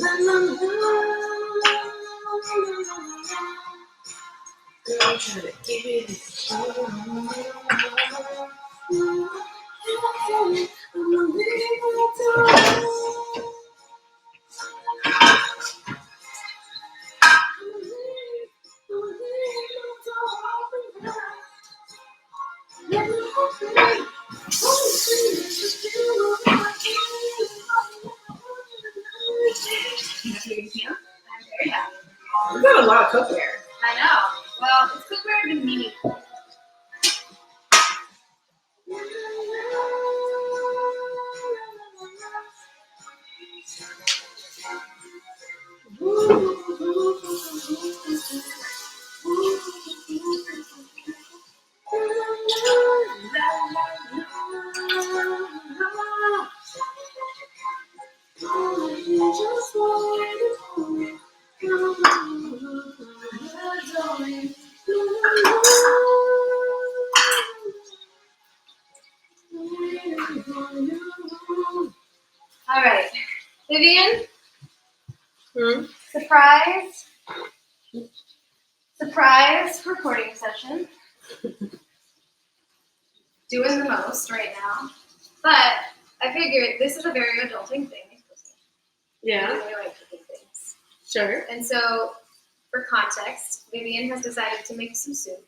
I'm trying to give it a We've got a lot of cookware. I know. Well, it's cookware to me. All right, Vivian. Surprise recording session. Doing the most right now, but I figured this is a very adulting thing. Yeah. I really like cooking things. Sure. And so, for context, Vivian has decided to make some soup.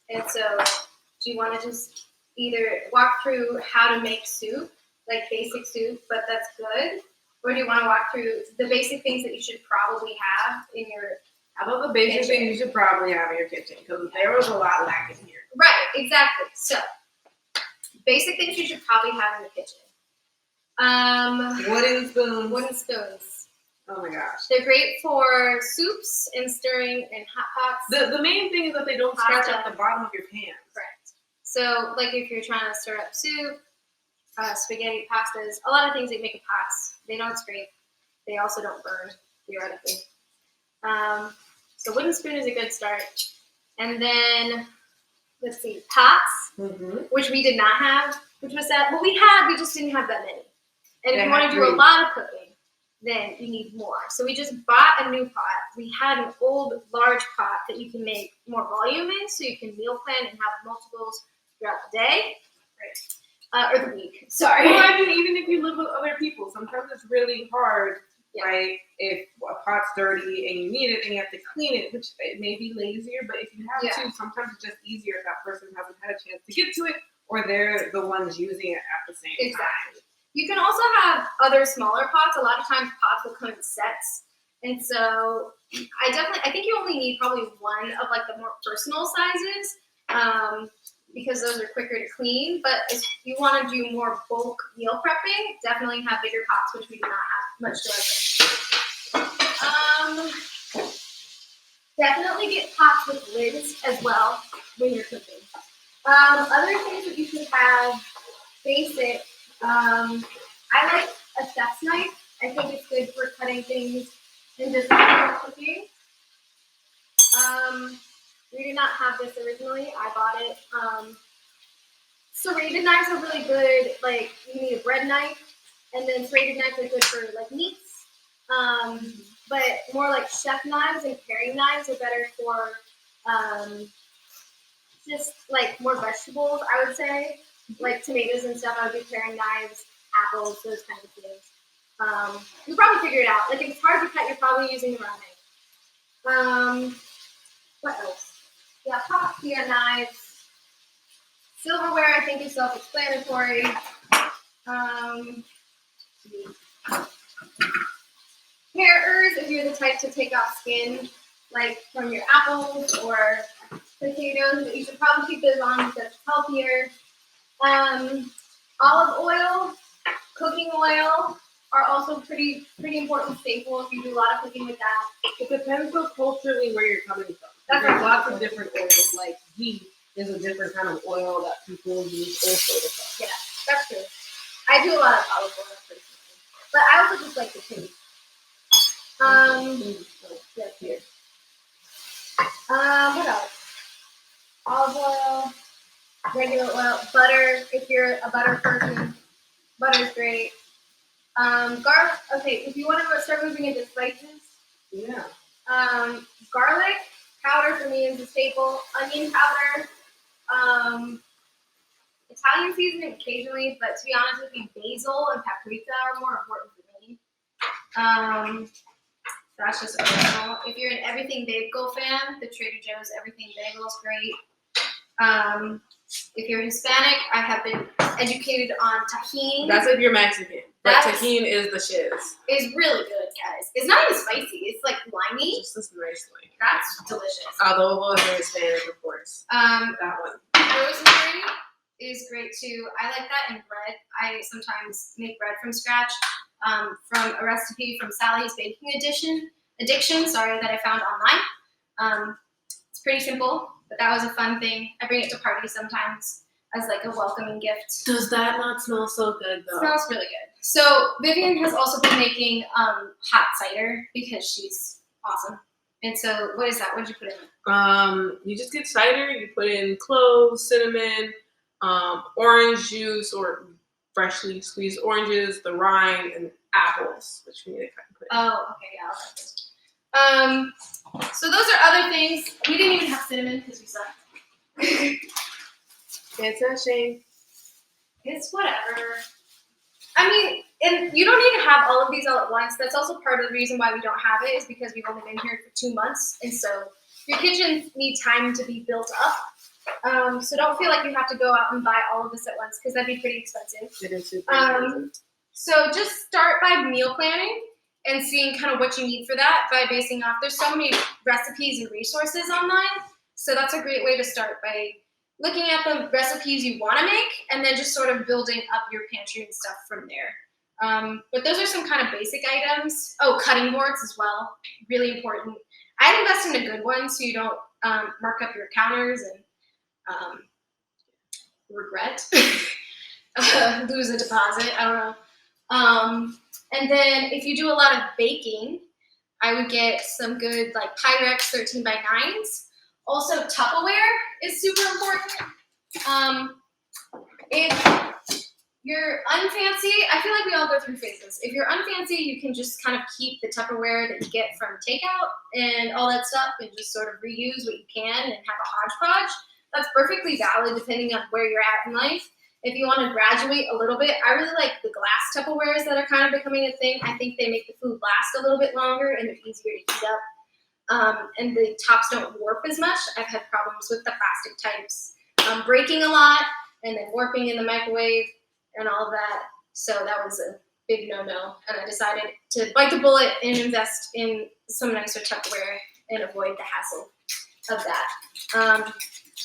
And so, do you want to just either walk through how to make soup, like basic soup, but that's good? Or do you want to walk through the basic things that you should probably have in your How about the basic things you should probably have in your kitchen? Because there was a lot lacking here. Right, exactly. So, basic things you should probably have in the kitchen. Wooden spoons. Wooden spoons. Oh my gosh. They're great for soups and stirring in hot pots. The main thing is that they don't scratch up the bottom of your pan. Correct. So, like if you're trying to stir up soup, spaghetti, pastas, a lot of things that make a pots, they don't scrape. They also don't burn, theoretically. So wooden spoon is a good start. And then, let's see, pots, which we did not have, which was that, well, we just didn't have that many. And if you want to do a lot of cooking, then you need more. So we just bought a new pot. We had an old large pot that you can make more volume in, so you can meal plan and have multiples throughout the day. Right. Or the week. Sorry. Well, I mean, even if you live with other people, sometimes it's really hard, right? If a pot's dirty and you need it and you have to clean it, which it may be lazier, but if you have to, sometimes it's just easier if that person hasn't had a chance to get to it, or they're the ones using it at the same time. You can also have other smaller pots. A lot of times pots will come in sets. And so I think you only need probably one of like the more personal sizes. Because those are quicker to clean. But if you want to do more bulk meal prepping, definitely have bigger pots, which we do not have much to like. Definitely get pots with lids as well when you're cooking. Other things that you should have, basic. I like a chef's knife. I think it's good for cutting things and just cooking. We did not have this originally. I bought it. Serrated knives are really good. Like, you need a bread knife, and then serrated knives are good for like meats. But more like chef knives and paring knives are better for just like more vegetables, I would say. Like tomatoes and stuff, I would do paring knives, apples, those kinds of things. You'll probably figure it out. Like, if it's hard to cut, you're probably using the wrong knife. What else? Yeah, pots, knives. Silverware, I think, is self-explanatory. Pearers, if you're the type to take off skin, like from your apples or potatoes, but you should probably keep those on because it's healthier. Olive oil, cooking oil are also pretty important staples. You do a lot of cooking with that. It depends on culturally where you're coming from. There's lots of different oils, like ghee is a different kind of oil that people use also to cook. Yeah, that's true. I do a lot of olive oil personally, but I also just like the taste. Yes, here. What else? Olive oil, regular oil, butter. If you're a butter person, butter's great. Garlic. Okay, if you want to start moving into spices, Yeah. garlic powder for me is a staple. Onion powder. Italian seasoning occasionally, but to be honest with you, basil and paprika are more important for me. That's just original. If you're an everything bagel fan, the Trader Joe's everything bagel is great. If you're Hispanic, I have been educated on tahini. That's if you're Mexican. But tahini is the shiz. It's really good, guys. It's not even spicy. It's like limey. Just this nicely. That's delicious. Although it was Hispanic, of course. That one. Rosemary is great too. I like that in bread. I sometimes make bread from scratch from a recipe from Sally's Baking Addiction, that I found online. It's pretty simple, but that was a fun thing. I bring it to parties sometimes as like a welcoming gift. Does that not smell so good though? It smells really good. So Vivian has also been making hot cider because she's awesome. And so what is that? What did you put in? You just get cider, you put in cloves, cinnamon, orange juice or freshly squeezed oranges, the rind, and apples, which we need to cut and put in. Oh, okay, yeah, I'll have this. So those are other things. We didn't even have cinnamon because we sucked. It's a shame. It's whatever. I mean, and you don't need to have all of these all at once. That's also part of the reason why we don't have it is because we've only been here for 2 months. And so your kitchens need time to be built up. So don't feel like you have to go out and buy all of this at once because that'd be pretty expensive. It is super expensive. So just start by meal planning and seeing kind of what you need for that by basing off. There's so many recipes and resources online. So that's a great way to start by looking at the recipes you want to make and then just sort of building up your pantry and stuff from there. But those are some kind of basic items. Oh, cutting boards as well. Really important. I'd invest in a good one so you don't mark up your counters and regret. Lose a deposit. I don't know. And then if you do a lot of baking, I would get some good like Pyrex 13x9s. Also, Tupperware is super important. If you're unfancy, I feel like we all go through phases. If you're unfancy, you can just kind of keep the Tupperware that you get from takeout and all that stuff and just sort of reuse what you can and have a hodgepodge. That's perfectly valid depending on where you're at in life. If you want to graduate a little bit, I really like the glass Tupperwares that are kind of becoming a thing. I think they make the food last a little bit longer and they're easier to heat up. And the tops don't warp as much. I've had problems with the plastic types breaking a lot and then warping in the microwave and all of that. So that was a big no-no. And I decided to bite the bullet and invest in some nicer Tupperware and avoid the hassle of that.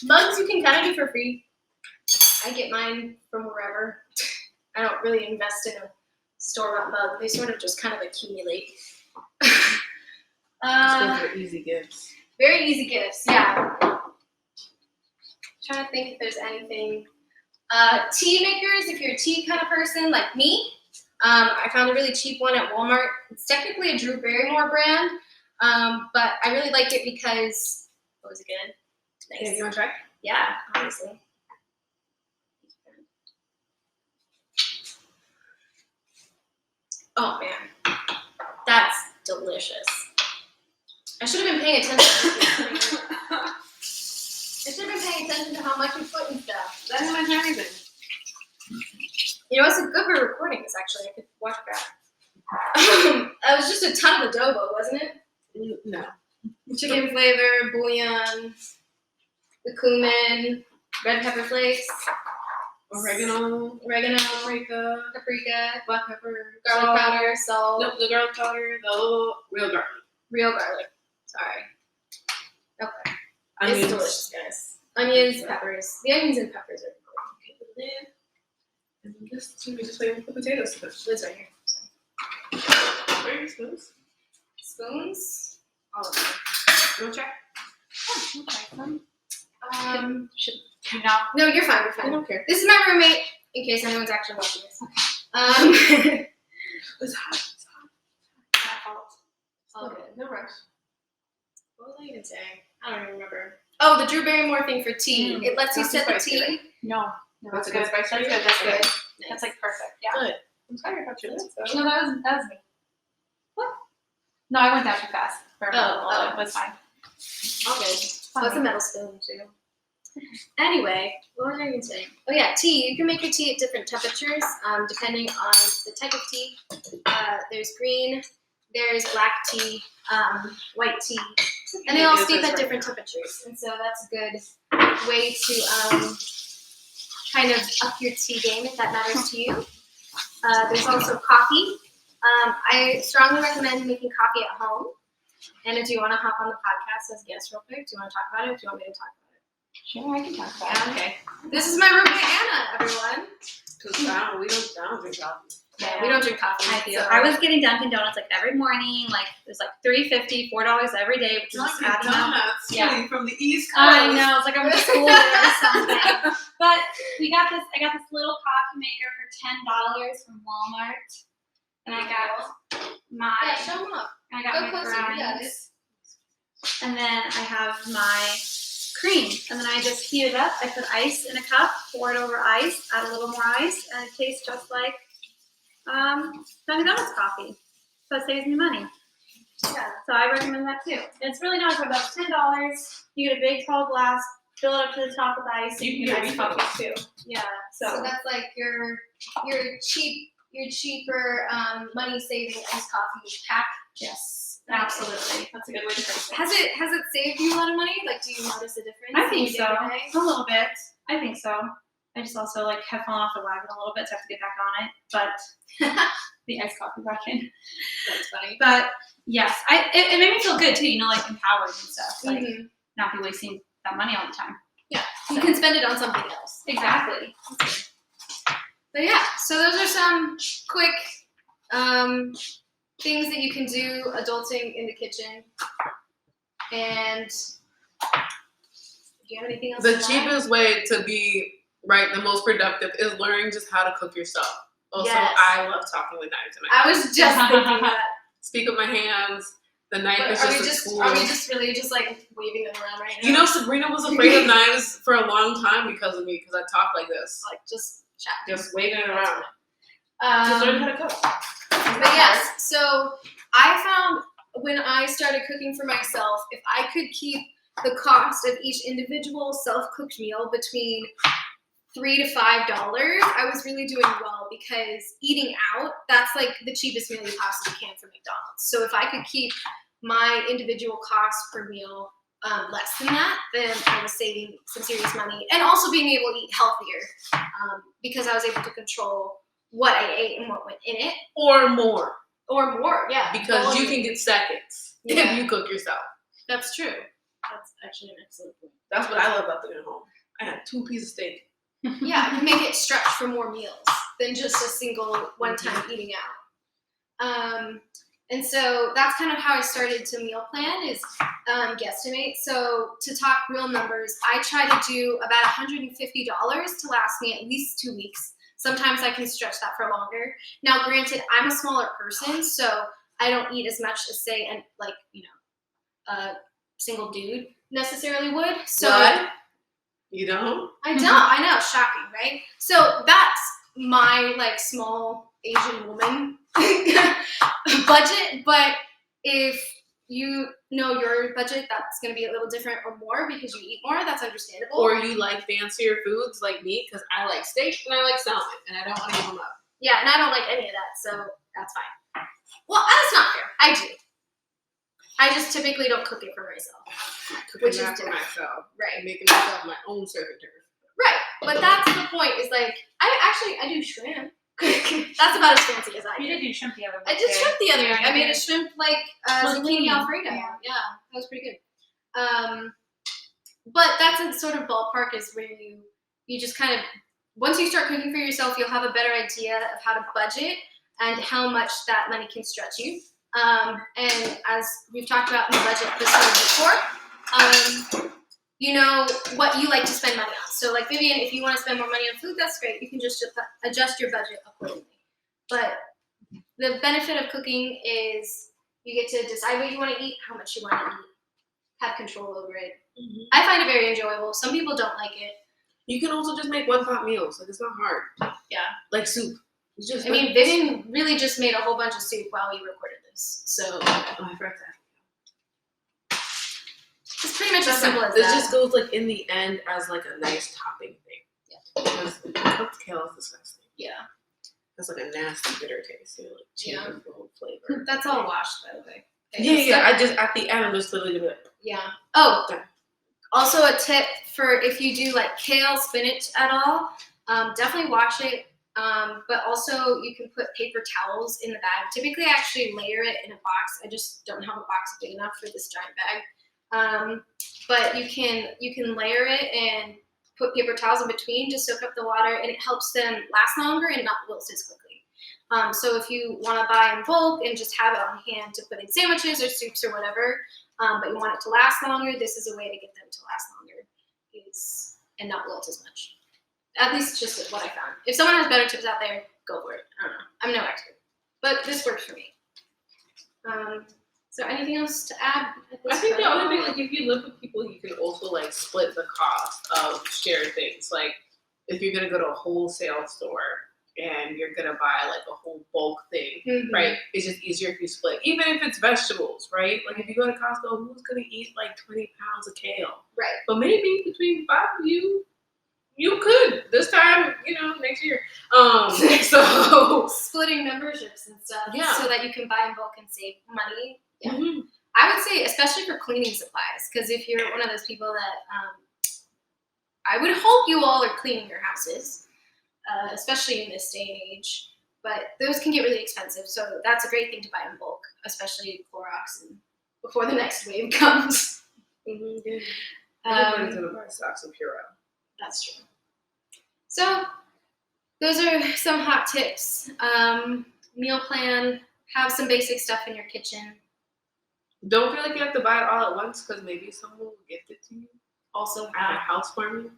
Mugs you can kind of do for free. I get mine from wherever. I don't really invest in a store-bought mug. They sort of just kind of accumulate. Those are easy gifts. Very easy gifts, yeah. Trying to think if there's anything. Tea makers, if you're a tea kind of person like me, I found a really cheap one at Walmart. It's technically a Drew Barrymore brand, but I really like it because, what was it good? Nice. Yeah, you want to try? Yeah, obviously. Oh man, that's delicious. I should have been paying attention. I should have been paying attention to how much you put in stuff. That's my everything. You know, it's a good for recording this actually. I could watch that. That was just a ton of adobo, wasn't it? No. Chicken flavor, bouillon, the cumin, red pepper flakes, oregano, paprika, black pepper, garlic powder, salt. Nope, the garlic powder, the real garlic. Real garlic. Sorry. Okay. Onions. It's delicious, guys. Onions, peppers. The onions and peppers are cool. Okay, put it in. And we just wait for the potatoes to cook. Liz right here. Where are your spoons? Spoons? All of them. You want to try? Oh, okay. Should You know? no, you're fine. You're I fine. don't care. This is my roommate, in case anyone's actually watching this. It's hot. It's hot. My fault. All good. No rush. What was I even saying? I don't even remember. Oh, the Drew Barrymore thing for tea. It lets you That's set the spicy, tea. right? No. That's a good. good spice. That's good. That's good. That's like perfect. Yeah. Good. I'm sorry about your list, though. No, that was me. What? No, I went down too fast. It was fine. All good. What's a metal spoon too? Anyway, what was I even saying? Oh yeah, tea. You can make your tea at different temperatures, depending on the type of tea. There's green, there's black tea, white tea, and they all steep at different temperatures. And so that's a good way to kind of up your tea game if that matters to you. There's also coffee. I strongly recommend making coffee at home. Anna, do you want to hop on the podcast as a guest real quick? Do you want to talk about it, or do you want me to talk about it? Sure, I can talk about it. Okay. This is my roommate Anna, everyone. We don't drink coffee. Yeah, we don't drink coffee. I was getting Dunkin' Donuts like every morning. Like it was like $3.50, $4 every day, which is just adding up. Donuts, Yeah. from the East Coast. I know. It's like I went to school there or something. But I got this little coffee maker for $10 from Walmart, and I got my Yeah, show them up. I got Go my closer. brownies, Yeah, this. and then I have my cream, and then I just heat it up. I put ice in a cup, pour it over ice, add a little more ice, and it tastes just like Dunkin' Donuts coffee. So it saves me money. Yeah. So I recommend that too. It's really not for about $10. You get a big tall glass, fill it up to the top with ice. You can get iced coffee too. Yeah. So that's like your cheaper money saving iced coffee pack. Yes, absolutely. That's a good way to phrase it. Has it saved you a lot of money? Like, do you notice a difference? I think in so. your day-to-day? A little bit. I think so. I just also like have fallen off the wagon a little bit, so I have to get back on it. But the iced coffee wagon. That's funny. But yes, it made me feel good too. You know, like empowered and stuff. Like not be wasting that money all the time. Yeah, you can spend it on something else. Exactly. But yeah, so those are some quick things that you can do adulting in the kitchen. And do you have anything else? The to add? cheapest way to be the most productive is learning just how to cook yourself. Also, Yes. I love talking with knives and I was just thinking that. speak with my hands. The knife But is are just we a just tool. are we just really just like waving them around right now? You know, Sabrina was afraid of knives for a long time because of me, because I talk like this. like just chat. Just waving it around. Just learn how to cook. But yes, so I found when I started cooking for myself, if I could keep the cost of each individual self-cooked meal between $3 to $5, I was really doing well, because eating out, that's like the cheapest meal you possibly can from McDonald's. So if I could keep my individual cost per meal less than that, then I was saving some serious money, and also being able to eat healthier, because I was able to control what I ate and what went in it. Or more. Or more, yeah. Because you can get seconds if you cook yourself. That's true. That's actually an excellent point. That's what I love about cooking at home. I had 2 pieces of steak. Yeah, you can make it stretch for more meals than just a single one-time eating out. And so that's kind of how I started to meal plan, is guesstimate. So to talk real numbers, I try to do about $150 to last me at least 2 weeks. Sometimes I can stretch that for longer. Now, granted, I'm a smaller person, so I don't eat as much as, say, a single dude necessarily would. So What? You don't? I don't. I know, shocking, right? So that's my small Asian woman budget. But if you know your budget, that's going to be a little different or more because you eat more. That's understandable. Or you like fancier foods like me, because I like steak and I like salmon, and I don't want to give them up. Yeah, and I don't like any of that, so that's fine. Well, that's not fair. I do. I just typically don't cook it for myself. Cooking Which is that for different. myself. Right. And making myself my own servitor. Right. But that's the point, is I do shrimp. That's about as fancy as I You do. did do shrimp the other week. I did shrimp the other Yeah, week. I you made a did. shrimp zucchini Alfredo. Yeah, that was pretty good. But that's a sort of ballpark, is where you just kind of, once you start cooking for yourself, you'll have a better idea of how to budget and how much that money can stretch you. And as we've talked about in the budget episode before, you know what you like to spend money on. So like Vivian, if you want to spend more money on food, that's great. You can just adjust your budget accordingly. But the benefit of cooking is you get to decide what you want to eat, how much you want to eat, have control over it. Mm-hmm. I find it very enjoyable. Some people don't like it. You can also just make one-pot meals. Like, it's not hard. Yeah. Like soup. Just I mean, Vivian really just made a whole bunch of soup while we recorded this, so oh, I forgot that. it's pretty much as simple as This that. just goes like in the end as like a nice topping thing. Yeah. Because cooked kale is disgusting. Yeah. It's like a nasty bitter taste. You know, like changes the whole flavor. That's all washed, by the way. Yeah. I just at the end I'm just literally gonna. Yeah. Oh, Yeah. also a tip for if you do like kale, spinach at all, definitely wash it. But also you can put paper towels in the bag. Typically, I actually layer it in a box. I just don't have a box big enough for this giant bag. But you can layer it and put paper towels in between to soak up the water, and it helps them last longer and not wilt as quickly. So if you want to buy in bulk and just have it on hand to put in sandwiches or soups or whatever, but you want it to last longer, this is a way to get them to last longer and not wilt as much. At least just what I found. If someone has better tips out there, go for it. I don't know. I'm no expert, but this works for me. Is there anything else to add? I think the other thing, like if you live with people, you can also like split the cost of shared things. Like if you're gonna go to a wholesale store and you're gonna buy like a whole bulk thing, right? It's just easier if you split. Even if it's vegetables, right? Like if you go to Costco, who's gonna eat like 20 pounds of kale? Right. But maybe between 5 of you, you could this time, next year. So Splitting memberships and stuff, Yeah. so that you can buy in bulk and save money. Yeah. mhm. I would say, especially for cleaning supplies, because if you're one of those people that, I would hope you all are cleaning your houses, especially in this day and age. But those can get really expensive, so that's a great thing to buy in bulk, especially Clorox, and before the next wave comes. Everybody's gonna buy socks and Purell. That's true. So those are some hot tips. Meal plan, have some basic stuff in your kitchen. Don't feel like you have to buy it all at once because maybe someone will gift it to you. Also, At a housewarming.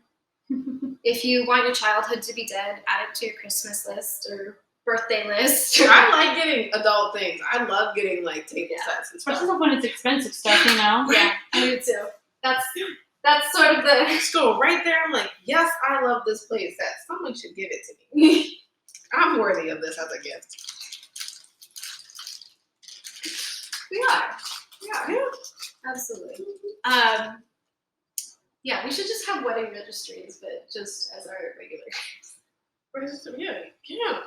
if you want your childhood to be dead, add it to your Christmas list or birthday list. I like getting adult things. I love getting like table sets and stuff. Especially when it's expensive stuff, Yeah, I do too. That's sort of the Just go right there. I'm like, yes, I love this play set. Someone should give it to me. I'm worthy of this as a gift. we are. Yeah. Absolutely. Yeah, we should just have wedding registries, but just as our regular. Yeah.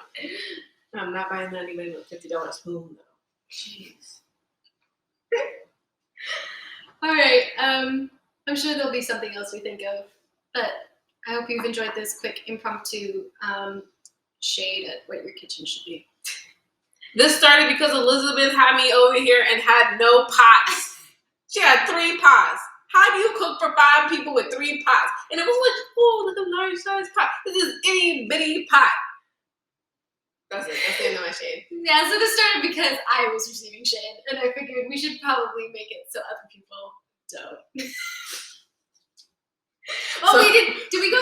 I'm not buying anybody with $50 spoon though. Jeez. All right. I'm sure there'll be something else we think of, but I hope you've enjoyed this quick impromptu shade at what your kitchen should be. This started because Elizabeth had me over here and had no pots. She had 3 pots. How do you cook for 5 people with 3 pots? And it was like, oh, look, a large size pot. This is itty bitty pot. That's it. That's the end of my shade. Yeah, so this started because I was receiving shade, and I figured we should probably make it so other people don't. Oh, So- we did we go